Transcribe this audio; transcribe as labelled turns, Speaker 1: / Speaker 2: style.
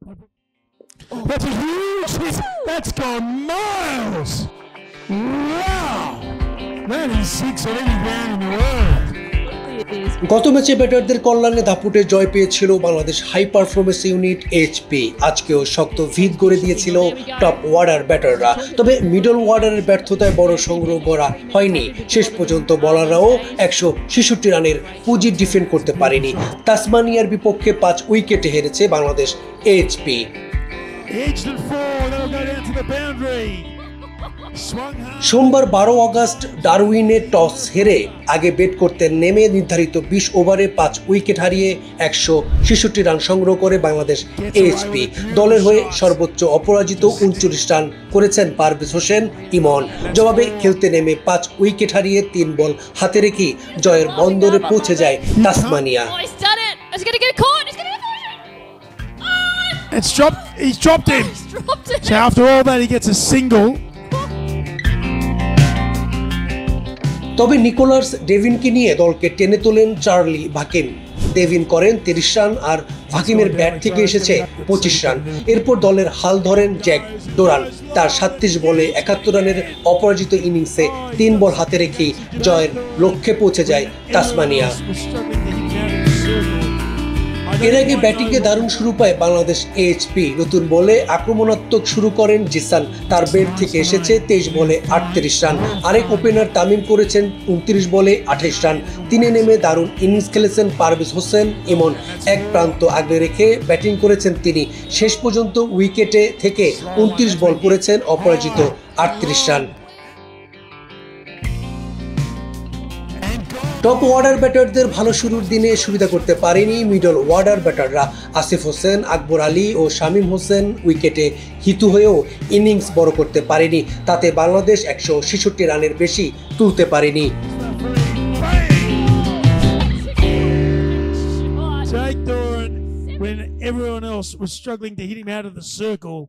Speaker 1: That's a huge hit. That's gone miles. Wow. That is six on any ground in the world.
Speaker 2: গত ম্যাচে ব্যাটারদের কল্যাণে দাপুটে জয় পেয়েছিল Bangladesh high performance unit HP. আজকেও শক্ত ভিত গড়ে দিয়েছিল টপ অর্ডার ব্যাটাররা। তবে মিডল অর্ডারের ব্যর্থতায় বড় সংগ্রহ করা হয়নি। শেষ পর্যন্ত বোলাররাও 166 রানের পুঁজি ডিফেন্ড করতে পারেনি। তাসমানিয়ার বিপক্ষে 5 উইকেটে হেরেছে বাংলাদেশ এইচপি। সোমবার 12 আগস্ট ডারউইনে টস হেরে আগে ব্যাট করতে নেমে নির্ধারিত 20 ওভারে 5 উইকেট হারিয়ে 166 রান সংগ্রহ করে বাংলাদেশ এইচপি। দলের হয়ে সর্বোচ্চ অপরাজিত 39 রান করেছেন পারভেজ হোসেন ইমন। জবাবে খেলতে নেমে 5 উইকেট হারিয়ে 3 বল হাতে রেখে জয়ের বন্দরে পৌঁছে যায় Tasmania.
Speaker 1: He's dropped him. So after all that, he gets a single.
Speaker 2: তবে নিকোলাস ডেভিনকে নিয়ে দলকে টেনে তোলেন চার্লি ভাকিম। ডেভিন করেন 30 রান আর ভাকিমের ব্যাট থেকে এসেছে 25 রান। এরপর দলের হাল ধরেন জ্যাক ডোরান। তার 37 বলে 71 রানের অপরাজিত ইনিংসে 3 বল হাতে রেখেই জয়ের লক্ষ্যে পৌঁছে যায় তাসমানিয়া। এর আগে ব্যাটিংয়ে দারুণ শুরু পায় বাংলাদেশ এইচপি। নতুন বলে আক্রমণাত্মক শুরু করেন জিসান। তার ব্যাট থেকে এসেছে 23 বলে 38 রান। আরেক ওপেনার তামিম করেছেন 29 বলে 28 রান। তিনে নেমে দারুণ ইনিংস খেলেছেন পারভেজ হোসেন ইমন। এক প্রান্ত আগলে রেখে ব্যাটিং করেছেন তিনি। শেষ পর্যন্ত উইকেটে থেকে 29 বল করেছেন অপরাজিত 38 রান। টপ অর্ডার ব্যাটারদের ভালো শুরুর দিনে সুবিধা করতে পারেনি মিডল অর্ডার ব্যাটাররা। আসিফ হোসেন, আকবর আলী ও শামীম হোসেন উইকেটে হিতু হয়েও ইনিংস বড় করতে পারেনি। তাতে বাংলাদেশ 166 রানের বেশি তুলতে পারেনি।
Speaker 1: When everyone else was struggling to hit him out of the circle,